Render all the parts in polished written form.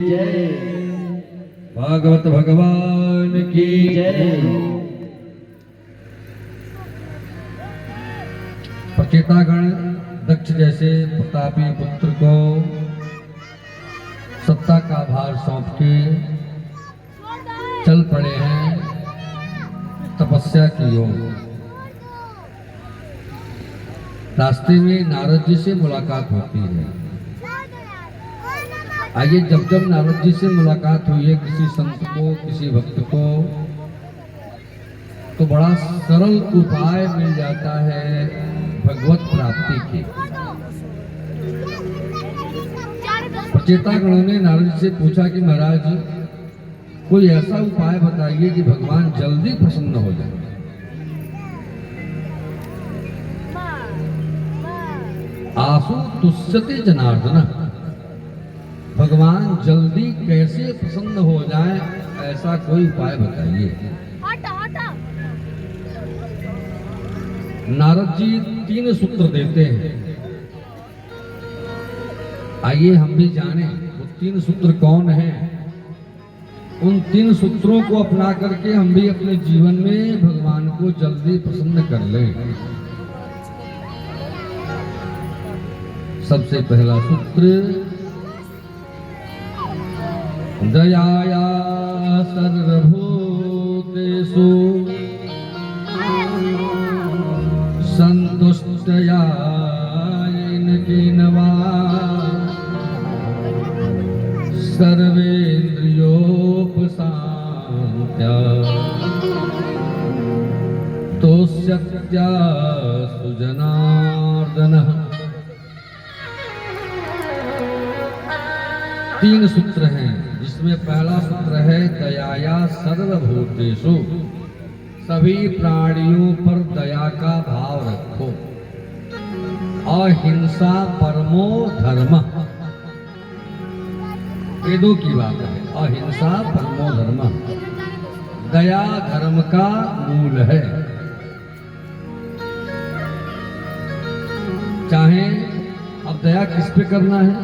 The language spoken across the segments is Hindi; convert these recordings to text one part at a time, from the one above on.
जय भागवत भगवान की जय। प्रचेतागण दक्ष जैसे प्रतापी पुत्र को सत्ता का भार सौंप के चल पड़े हैं तपस्या की ओर। रास्ते में नारद जी से मुलाकात होती है। आइए, जब जब नारद जी से मुलाकात हुई है किसी संत को, किसी भक्त को, तो बड़ा सरल उपाय मिल जाता है भगवत प्राप्ति की। प्रचेतागणों ने नारद जी से पूछा कि महाराज, कोई ऐसा उपाय बताइए कि भगवान जल्दी प्रसन्न हो जाए। आसु तुष्यते जनार्दन, भगवान जल्दी कैसे प्रसन्न हो जाए, ऐसा कोई उपाय बताइए। नारद जी 3 सूत्र देते हैं। आइए हम भी जाने वो 3 सूत्र कौन हैं। उन 3 सूत्रों को अपना करके हम भी अपने जीवन में भगवान को जल्दी प्रसन्न कर लें। सबसे पहला सूत्र, दयाया सर्वभूतेषु संतुष्टया येन केनवा सर्वेन्द्रियोपशान्त्या तोष्यत्या सुजनार्दनः। 3 सूत्र हैं, जिसमें पहला सूत्र है दयाया सर्वभूतेषु, सभी प्राणियों पर दया का भाव रखो। अहिंसा परमो धर्म, वेदों की बात है। अहिंसा परमो धर्म, दया धर्म का मूल है। चाहे अब दया किस पे करना है?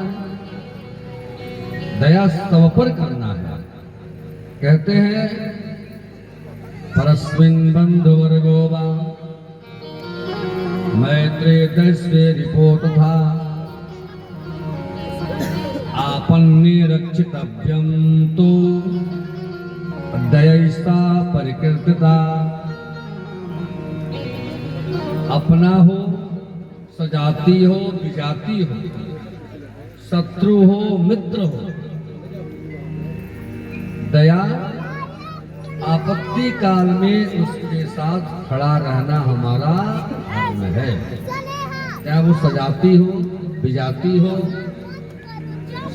दया सब पर करना है। कहते हैं परस्मिन् बंधुवर्गो वा मैत्रे दैस्वे रिपो तथा आपन्ने रक्षितव्यं तु दयैसा परिकीर्तिता। अपना हो, सजाती हो, विजाती हो, शत्रु हो, मित्र हो, दया आपत्ति काल में उसके साथ खड़ा रहना हमारा धर्म है। चाहे वो सजाती हो, विजाती हो,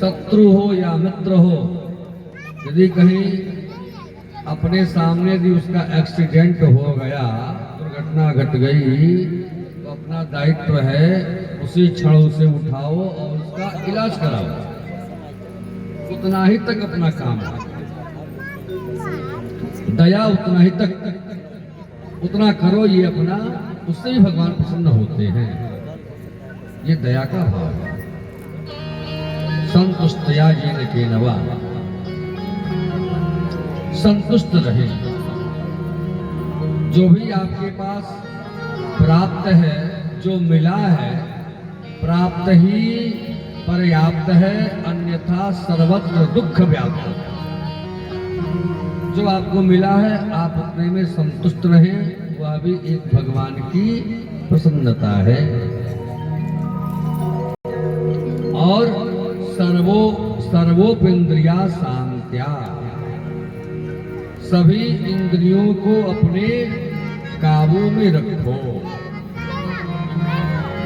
शत्रु हो या मित्र हो। यदि कहीं अपने सामने यदि उसका एक्सीडेंट हो गया, दुर्घटना घट गई, तो अपना दायित्व है उसी क्षण उसे उठाओ और उसका इलाज कराओ। उतना ही तक अपना काम है। दया उतना ही तक, उतना करो ये अपना, उससे भी भगवान प्रसन्न होते हैं। ये दया का भाव है। संतुष्टया येन केनवा, संतुष्ट रहे। जो भी आपके पास प्राप्त है, जो मिला है, प्राप्त ही पर्याप्त है, अन्यथा सर्वत्र दुख व्याप्त है। जो आपको मिला है आप उतने में संतुष्ट रहें, वह भी एक भगवान की प्रसन्नता है। और सर्वोपेन्द्रिया शांत्या, सभी इंद्रियों को अपने काबू में रखो।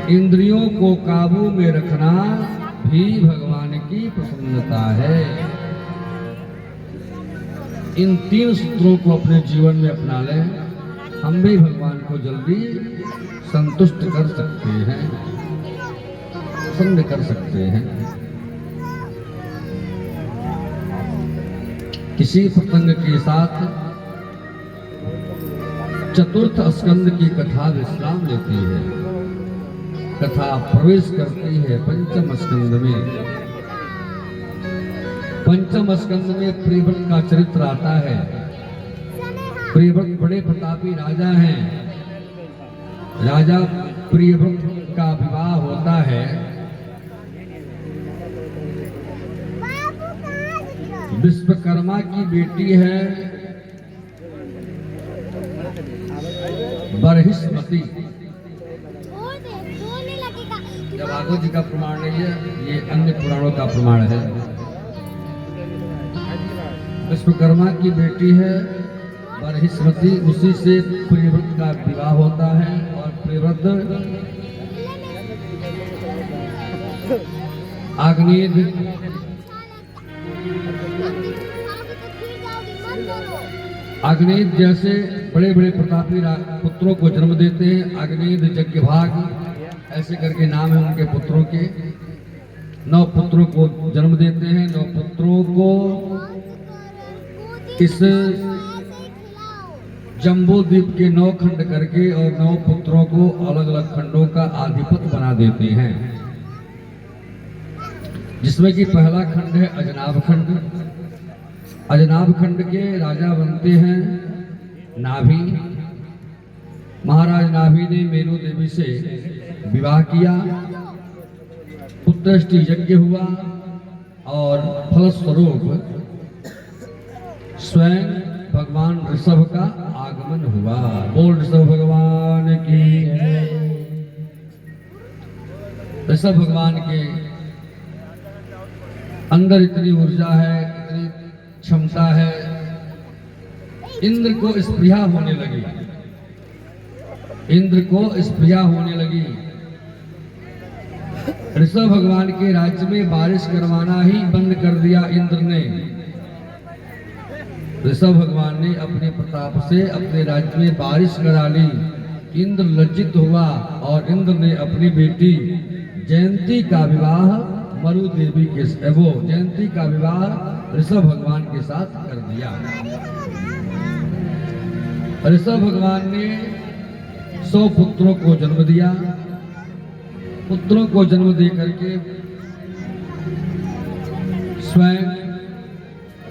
इंद्रियों को काबू में रखना भी भगवान की प्रसन्नता है। इन 3 सूत्रों को अपने जीवन में अपना लें, हम भी भगवान को जल्दी संतुष्ट कर सकते हैं, प्रसन्न कर सकते हैं। किसी प्रसंग के साथ चतुर्थ स्कंद की कथा विश्राम लेती है। कथा प्रवेश करती है पंचम स्कंद में। पंचम स्कंद में प्रियव्रत का चरित्र आता है। प्रियव्रत बड़े प्रतापी राजा हैं। राजा प्रियव्रत का विवाह होता है। विश्वकर्मा की बेटी है बरहिस्मती। जब भागवत जी का प्रमाण नहीं है, ये अन्य पुराणों का प्रमाण है। विश्वकर्मा की बेटी है बरहिस्मती, उसी से प्रियव्रत का विवाह होता है। और प्रियव्रत अग्निद जैसे बड़े बड़े प्रतापी पुत्रों को जन्म देते हैं। अग्निद, यज्ञभाग, ऐसे करके नाम है उनके पुत्रों के। 9 पुत्रों को जन्म देते हैं। 9 पुत्रों को इस जम्बू द्वीप के 9 खंड करके और 9 पुत्रों को अलग अलग खंडों का अधिपति बना देते हैं, जिसमें कि पहला खंड है अजनाभ खंड। अजनाभ खंड के राजा बनते हैं नाभि। महाराज नाभि ने मेरू देवी से विवाह किया, पुत्रष्टि यज्ञ हुआ और फलस्वरूप स्वयं भगवान ऋषभ का आगमन हुआ। बोल ऋषभ भगवान की। ऋषभ भगवान के अंदर इतनी ऊर्जा है, इतनी क्षमता है, इंद्र को स्पृहा होने लगी। इंद्र को स्पृहा होने लगी। ऋषभ भगवान के राज्य में बारिश करवाना ही बंद कर दिया इंद्र ने। ऋषभ भगवान ने अपने प्रताप से अपने राज्य में बारिश करा ली। इंद्र लज्जित हुआ और इंद्र ने अपनी बेटी जयंती का विवाह मरु देवी के जयंती का विवाह ऋषभ भगवान के साथ कर दिया। ऋषभ भगवान ने 100 पुत्रों को जन्म दिया। पुत्रों को जन्म दे करके स्वयं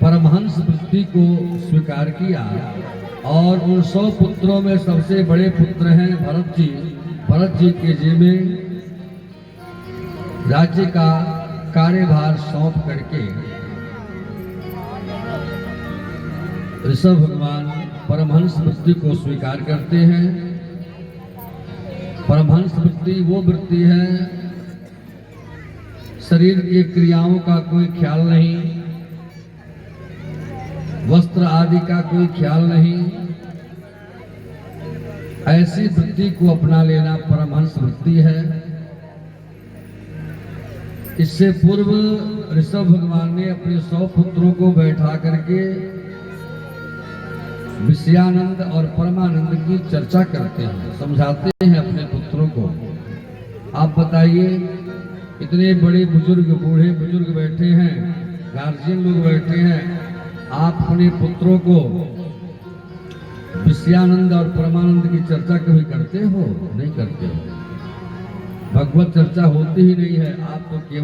परमहंस वृत्ति को स्वीकार किया। और उन 100 पुत्रों में सबसे बड़े पुत्र हैं भरत जी। भरत जी के जेब में राज्य का कार्यभार सौंप करके ऋषभ भगवान परमहंस वृत्ति को स्वीकार करते हैं। परमहंस वृत्ति वो वृत्ति है, शरीर की क्रियाओं का कोई ख्याल नहीं, वस्त्र आदि का कोई ख्याल नहीं। ऐसी वृत्ति को अपना लेना परमहंस वृत्ति है। इससे पूर्व ऋषभ भगवान ने अपने 100 पुत्रों को बैठा करके विषयानंद और परमानंद की चर्चा करते हैं, समझाते हैं अपने पुत्रों को। आप बताइए, इतने बड़े बुजुर्ग, बूढ़े बुजुर्ग बैठे हैं, गार्जियन लोग बैठे हैं, आप अपने पुत्रों को विषयानंद और परमानंद की चर्चा कभी करते हो? नहीं करते हो। भगवत चर्चा होती ही नहीं है। आप तो केवल